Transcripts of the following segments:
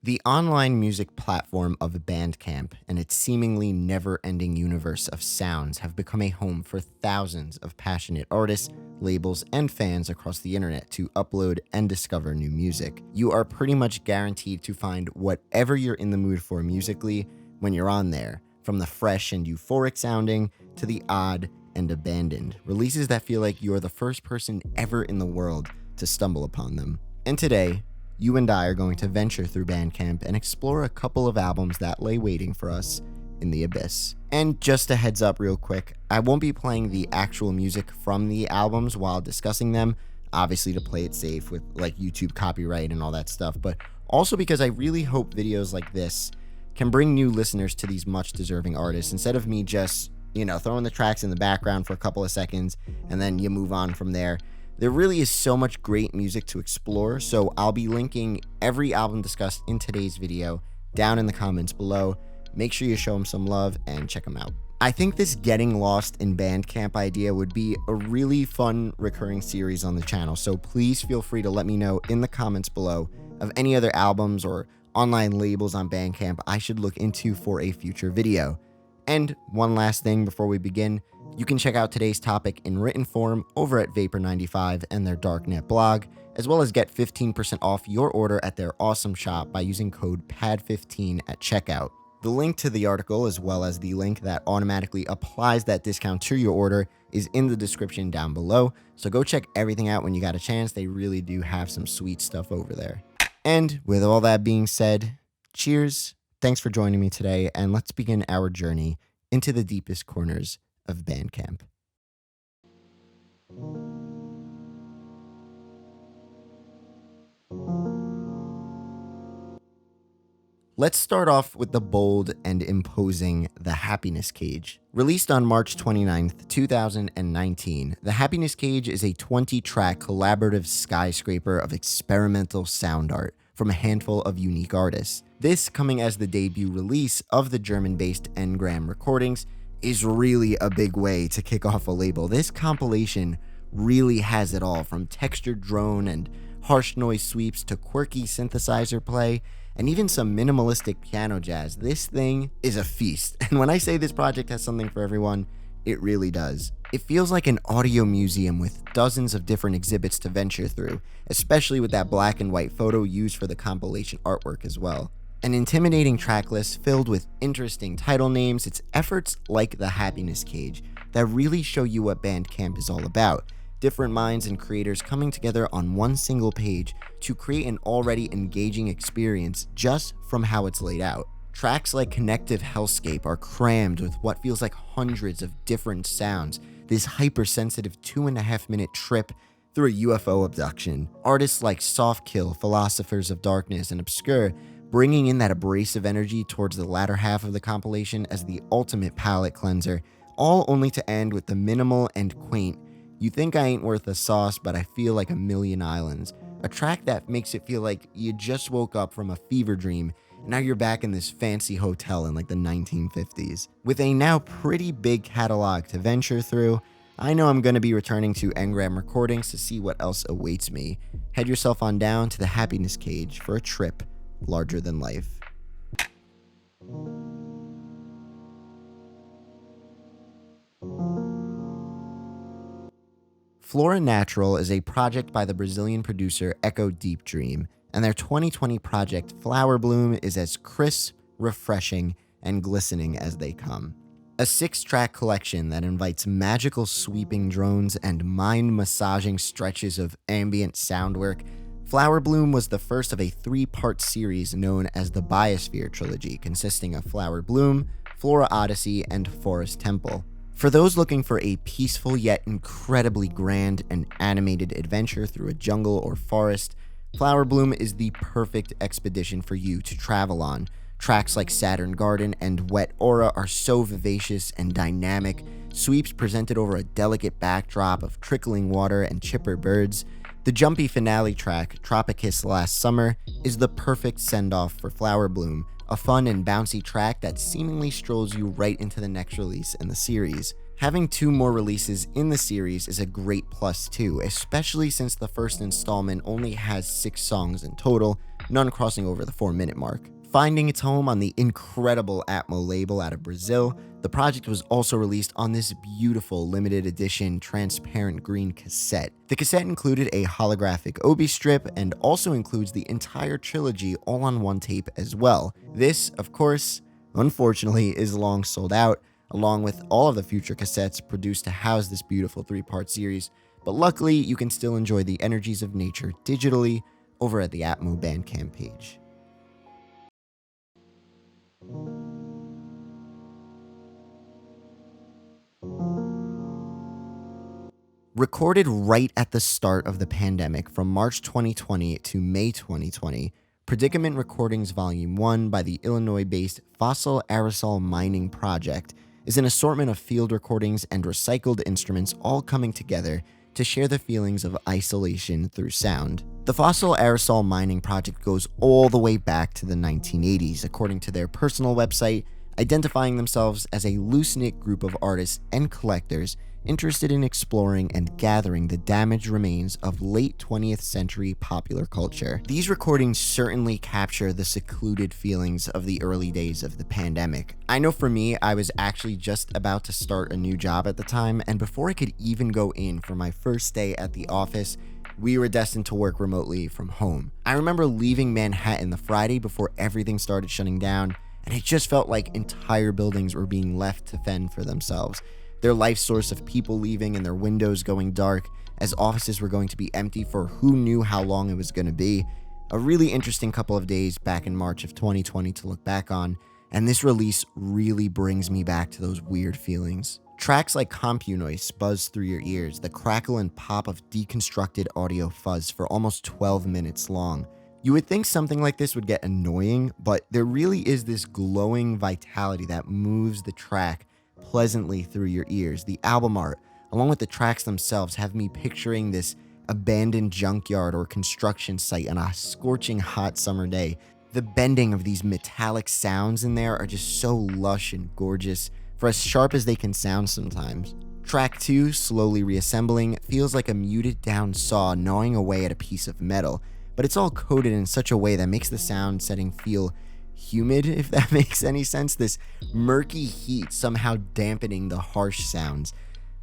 The online music platform of Bandcamp and its seemingly never-ending universe of sounds have become a home for thousands of passionate artists, labels, and fans across the internet to upload and discover new music. You are pretty much guaranteed to find whatever you're in the mood for musically when you're on there, from the fresh and euphoric sounding to the odd and abandoned, releases that feel like you're the first person ever in the world to stumble upon them. And today, you and I are going to venture through Bandcamp and explore a couple of albums that lay waiting for us in the abyss. And just a heads up real quick, I won't be playing the actual music from the albums while discussing them, obviously to play it safe with like YouTube copyright and all that stuff, but also because I really hope videos like this can bring new listeners to these much deserving artists instead of me just, throwing the tracks in the background for a couple of seconds and then you move on from there. There really is so much great music to explore, so I'll be linking every album discussed in today's video down in the comments below. Make sure you show them some love and check them out. I think this Getting Lost in Bandcamp idea would be a really fun recurring series on the channel, so please feel free to let me know in the comments below of any other albums or online labels on Bandcamp I should look into for a future video. And one last thing before we begin, you can check out today's topic in written form over at Vapor95 and their Darknet blog, as well as get 15% off your order at their awesome shop by using code PAD15 at checkout. The link to the article, as well as the link that automatically applies that discount to your order, is in the description down below, so go check everything out when you got a chance. They really do have some sweet stuff over there. And with all that being said, cheers, thanks for joining me today, and let's begin our journey into the deepest corners of Bandcamp. Let's start off with the bold and imposing The Happiness Cage. Released on March 29th, 2019, The Happiness Cage is a 20-track collaborative skyscraper of experimental sound art from a handful of unique artists. This, coming as the debut release of the German-based Engram Recordings, is really a big way to kick off a label. This compilation really has it all, from textured drone and harsh noise sweeps to quirky synthesizer play, and even some minimalistic piano jazz. This thing is a feast, and when I say this project has something for everyone, it really does. It feels like an audio museum with dozens of different exhibits to venture through, especially with that black and white photo used for the compilation artwork as well. An intimidating track list filled with interesting title names. It's efforts like The Happiness Cage that really show you what Bandcamp is all about. Different minds and creators coming together on one single page to create an already engaging experience just from how it's laid out. Tracks like Connective Hellscape are crammed with what feels like hundreds of different sounds, this hypersensitive 2.5-minute trip through a UFO abduction. Artists like Softkill, Philosophers of Darkness, and Obscure bringing in that abrasive energy towards the latter half of the compilation as the ultimate palate cleanser, all only to end with the minimal and quaint "You Think I Ain't Worth a Sauce, But I Feel Like a Million Islands," a track that makes it feel like you just woke up from a fever dream and now you're back in this fancy hotel in like the 1950s. With a now pretty big catalog to venture through, I know I'm going to be returning to Engram Recordings to see what else awaits me. Head yourself on down to The Happiness Cage for a trip larger than life. Flora Natural is a project by the Brazilian producer Echo Deep Dream, and their 2020 project Flower Bloom is as crisp, refreshing, and glistening as they come. A 6-track collection that invites magical sweeping drones and mind-massaging stretches of ambient sound work, Flower Bloom was the first of a 3-part series known as the Biosphere Trilogy, consisting of Flower Bloom, Flora Odyssey, and Forest Temple. For those looking for a peaceful yet incredibly grand and animated adventure through a jungle or forest, Flower Bloom is the perfect expedition for you to travel on. Tracks like Saturn Garden and Wet Aura are so vivacious and dynamic, sweeps presented over a delicate backdrop of trickling water and chipper birds. The jumpy finale track, Tropicus Last Summer, is the perfect send-off for Flower Bloom, a fun and bouncy track that seemingly strolls you right into the next release in the series. Having 2 more releases in the series is a great plus too, especially since the first installment only has 6 songs in total, none crossing over the 4-minute mark. Finding its home on the incredible Atmo label out of Brazil, the project was also released on this beautiful limited edition transparent green cassette. The cassette included a holographic Obi strip and also includes the entire trilogy all on one tape as well. This, of course, unfortunately, is long sold out, along with all of the future cassettes produced to house this beautiful 3-part series, but luckily you can still enjoy the energies of nature digitally over at the Atmo Bandcamp page. Recorded right at the start of the pandemic from March 2020 to May 2020, Predicament Recordings Volume 1 by the Illinois-based Fossil Aerosol Mining Project is an assortment of field recordings and recycled instruments all coming together to share the feelings of isolation through sound. The Fossil Aerosol Mining Project goes all the way back to the 1980s, according to their personal website, identifying themselves as a loose-knit group of artists and collectors interested in exploring and gathering the damaged remains of late 20th century popular culture. These recordings certainly capture the secluded feelings of the early days of the pandemic. I know for me, I was actually just about to start a new job at the time, and before I could even go in for my first day at the office, we were destined to work remotely from home. I remember leaving Manhattan the Friday before everything started shutting down, and it just felt like entire buildings were being left to fend for themselves. Their life source of people leaving and their windows going dark as offices were going to be empty for who knew how long it was going to be. A really interesting couple of days back in March of 2020 to look back on, and this release really brings me back to those weird feelings. Tracks like CompuNoise buzz through your ears, the crackle and pop of deconstructed audio fuzz for almost 12 minutes long. You would think something like this would get annoying, but there really is this glowing vitality that moves the track pleasantly through your ears. The album art, along with the tracks themselves, have me picturing this abandoned junkyard or construction site on a scorching hot summer day. The bending of these metallic sounds in there are just so lush and gorgeous, for as sharp as they can sound sometimes. Track 2, Slowly Reassembling, feels like a muted down saw gnawing away at a piece of metal, but it's all coated in such a way that makes the sound setting feel humid, if that makes any sense. This murky heat somehow dampening the harsh sounds.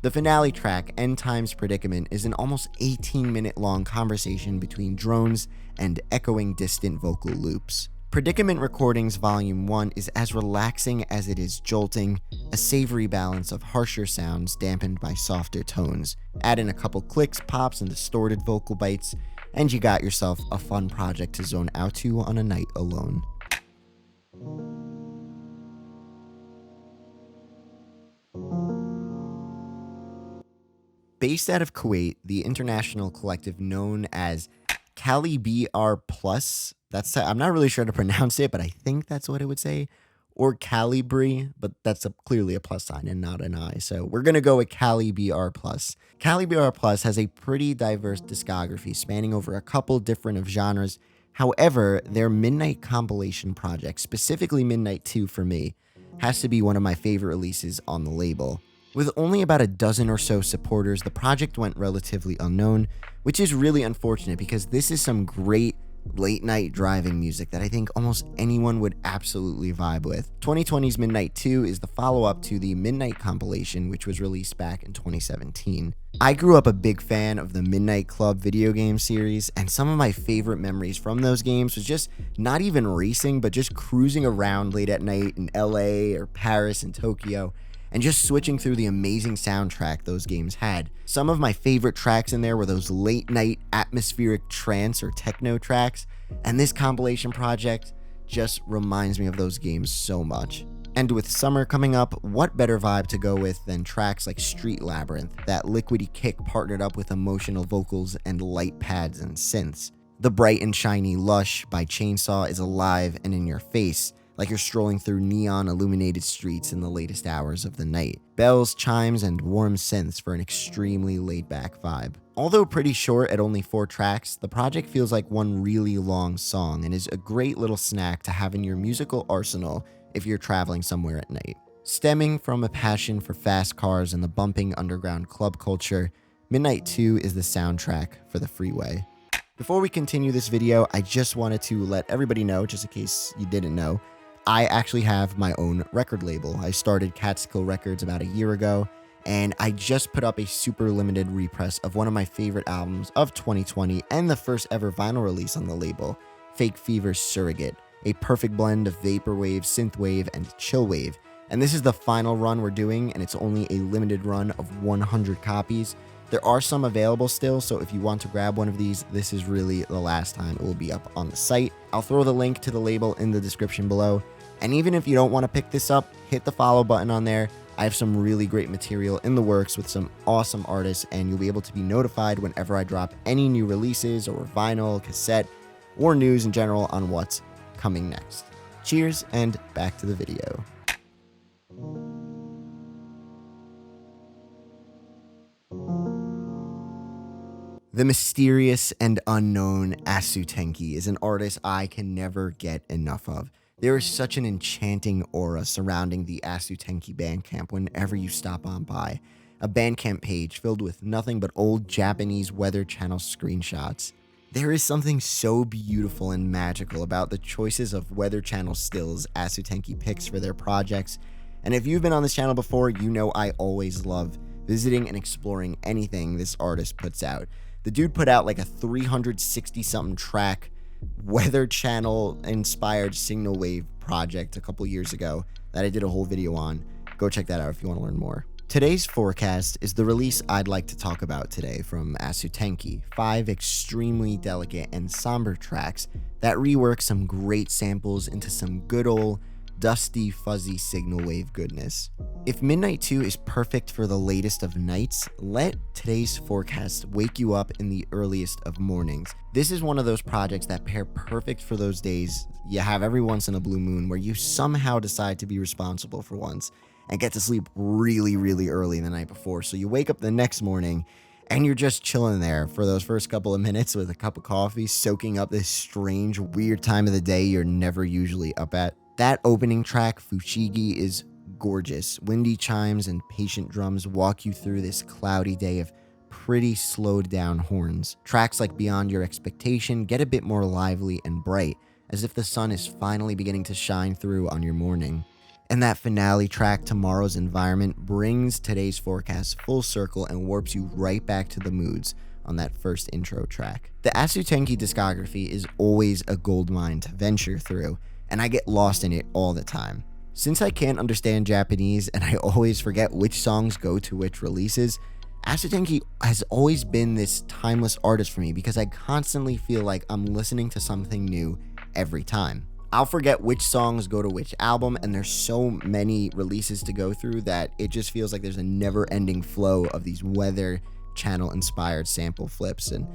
The finale track, End Times Predicament, is an almost 18-minute long conversation between drones and echoing distant vocal loops. Predicament Recordings Volume 1 is as relaxing as it is jolting, a savory balance of harsher sounds dampened by softer tones. Add in a couple clicks, pops, and distorted vocal bites, and you got yourself a fun project to zone out to on a night alone. Based out of Kuwait, the international collective known as Calibr Plus, I'm not really sure how to pronounce it, but I think that's what it would say, or Calibr, but that's clearly a plus sign and not an I, so we're going to go with Calibr Plus. Calibr Plus has a pretty diverse discography spanning over a couple different of genres. However, their Midnight compilation project, specifically Midnight 2 for me, has to be one of my favorite releases on the label. With only about a dozen or so supporters, the project went relatively unknown, which is really unfortunate because this is some great late-night driving music that I think almost anyone would absolutely vibe with. 2020's Midnight 2 is the follow-up to the Midnight compilation, which was released back in 2017. I grew up a big fan of the Midnight Club video game series, and some of my favorite memories from those games was just not even racing, but just cruising around late at night in LA or Paris and Tokyo, and just switching through the amazing soundtrack those games had. Some of my favorite tracks in there were those late night atmospheric trance or techno tracks, and this compilation project just reminds me of those games so much. And with summer coming up, what better vibe to go with than tracks like Street Labyrinth, that liquidy kick partnered up with emotional vocals and light pads and synths. The bright and shiny Lush by Chainsaw is alive and in your face, like you're strolling through neon-illuminated streets in the latest hours of the night. Bells, chimes, and warm synths for an extremely laid-back vibe. Although pretty short at only 4 tracks, the project feels like one really long song and is a great little snack to have in your musical arsenal if you're traveling somewhere at night. Stemming from a passion for fast cars and the bumping underground club culture, Midnight 2 is the soundtrack for the freeway. Before we continue this video, I just wanted to let everybody know, just in case you didn't know, I actually have my own record label. I started Catskill Records about a year ago, and I just put up a super limited repress of one of my favorite albums of 2020 and the first ever vinyl release on the label, Fake Fever's Surrogate, a perfect blend of vaporwave, synthwave, and chillwave. And this is the final run we're doing, and it's only a limited run of 100 copies. There are some available still, so if you want to grab one of these, this is really the last time it will be up on the site. I'll throw the link to the label in the description below. And even if you don't want to pick this up, hit the follow button on there. I have some really great material in the works with some awesome artists, and you'll be able to be notified whenever I drop any new releases or vinyl, cassette, or news in general on what's coming next. Cheers, and back to the video. The mysterious and unknown Asu Tenki is an artist I can never get enough of. There is such an enchanting aura surrounding the Asu Tenki Bandcamp whenever you stop on by. A Bandcamp page filled with nothing but old Japanese Weather Channel screenshots. There is something so beautiful and magical about the choices of Weather Channel stills Asu Tenki picks for their projects. And if you've been on this channel before, you know I always love visiting and exploring anything this artist puts out. The dude put out like a 360-something track Weather Channel inspired signal wave project a couple years ago that I did a whole video on. Go check that out if you want to learn more. Today's forecast is the release I'd like to talk about today from Asu Tenki, 5 extremely delicate and somber tracks that rework some great samples into some good old dusty, fuzzy signal wave goodness. If Midnight 2 is perfect for the latest of nights, let today's forecast wake you up in the earliest of mornings. This is one of those projects that pair perfect for those days you have every once in a blue moon where you somehow decide to be responsible for once and get to sleep really, really early the night before. So you wake up the next morning and you're just chilling there for those first couple of minutes with a cup of coffee, soaking up this strange, weird time of the day you're never usually up at. That opening track, Fushigi, is gorgeous. Windy chimes and patient drums walk you through this cloudy day of pretty slowed down horns. Tracks like Beyond Your Expectation get a bit more lively and bright, as if the sun is finally beginning to shine through on your morning. And that finale track, Tomorrow's Environment, brings today's forecast full circle and warps you right back to the moods on that first intro track. The Asu Tenki discography is always a goldmine to venture through, and I get lost in it all the time. Since I can't understand Japanese and I always forget which songs go to which releases, Asu Tenki has always been this timeless artist for me because I constantly feel like I'm listening to something new every time. I'll forget which songs go to which album, and there's so many releases to go through that it just feels like there's a never-ending flow of these Weather Channel inspired sample flips, and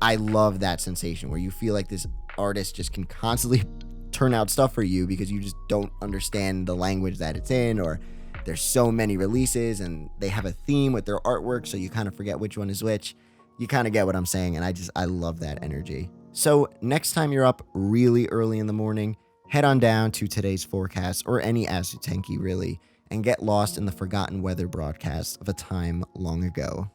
I love that sensation where you feel like this artist just can constantly turn out stuff for you because you just don't understand the language that it's in, or there's so many releases and they have a theme with their artwork, so you kind of forget which one is which. You kind of get what I'm saying, and I love that energy. So next time you're up really early in the morning, head on down to today's forecast, or any Asu Tenki really, and get lost in the forgotten weather broadcasts of a time long ago.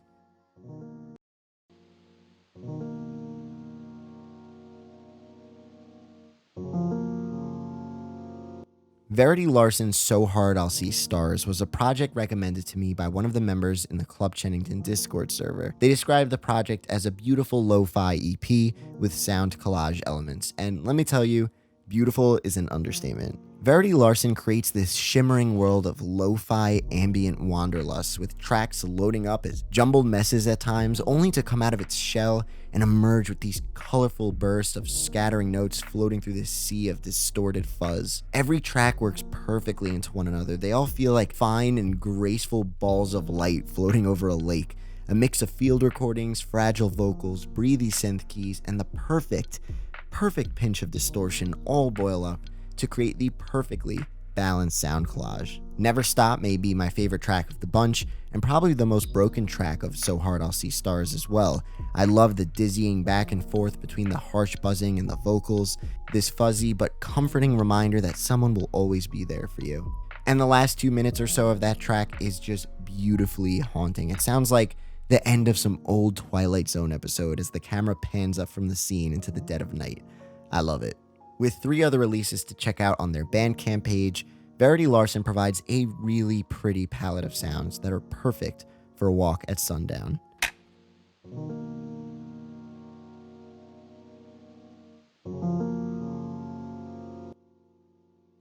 Verity Larsen's So Hard I'll See Stars was a project recommended to me by one of the members in the Club Chennington Discord server. They described the project as a beautiful lo-fi EP with sound collage elements, and let me tell you, beautiful is an understatement. Verity Larsen creates this shimmering world of lo-fi ambient wanderlust, with tracks loading up as jumbled messes at times, only to come out of its shell and emerge with these colorful bursts of scattering notes floating through this sea of distorted fuzz. Every track works perfectly into one another. They all feel like fine and graceful balls of light floating over a lake. A mix of field recordings, fragile vocals, breathy synth keys, and the perfect pinch of distortion all boil up to create the perfectly balanced sound collage. Never Stop may be my favorite track of the bunch, and probably the most broken track of So Hard I'll See Stars as well. I love the dizzying back and forth between the harsh buzzing and the vocals, this fuzzy but comforting reminder that someone will always be there for you. And the last 2 minutes or so of that track is just beautifully haunting. It sounds like the end of some old Twilight Zone episode as the camera pans up from the scene into the dead of night. I love it. With 3 other releases to check out on their Bandcamp page, Verity Larsen provides a really pretty palette of sounds that are perfect for a walk at sundown.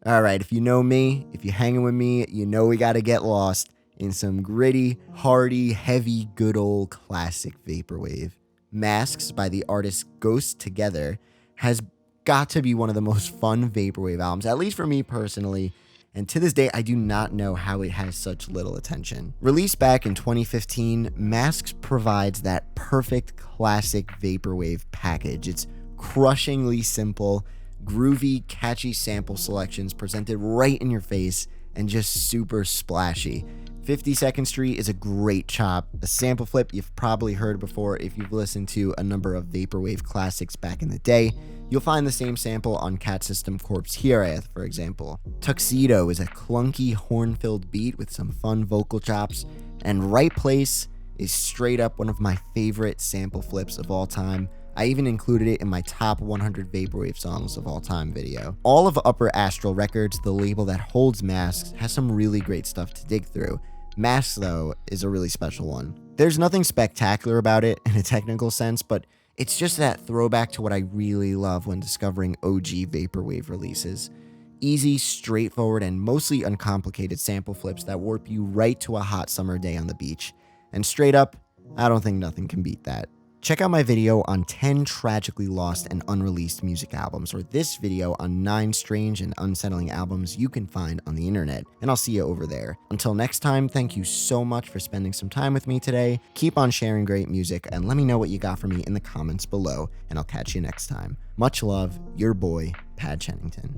Alright, if you know me, if you're hanging with me, you know we gotta get lost in some gritty, hearty, heavy, good old classic vaporwave. Masks by the artist Ghost Together has got to be one of the most fun vaporwave albums, at least for me personally, and to this day I do not know how it has such little attention. Released back in 2015, Masks provides that perfect classic vaporwave package. It's crushingly simple, groovy, catchy sample selections presented right in your face, and just super splashy. 52nd Street is a great chop, a sample flip you've probably heard before if you've listened to a number of vaporwave classics back in the day. You'll find the same sample on Cat System Corp's Here, for example. Tuxedo is a clunky, horn-filled beat with some fun vocal chops, and Right Place is straight up one of my favorite sample flips of all time. I even included it in my top 100 vaporwave songs of all time video. All of Upper Astral Records, the label that holds Masks, has some really great stuff to dig through. Masks, though, is a really special one. There's nothing spectacular about it in a technical sense, but it's just that throwback to what I really love when discovering OG vaporwave releases. Easy, straightforward, and mostly uncomplicated sample flips that warp you right to a hot summer day on the beach. And straight up, I don't think nothing can beat that. Check out my video on 10 tragically lost and unreleased music albums, or this video on 9 strange and unsettling albums you can find on the internet, and I'll see you over there. Until next time, thank you so much for spending some time with me today. Keep on sharing great music, and let me know what you got for me in the comments below, and I'll catch you next time. Much love, your boy, Pad Chennington.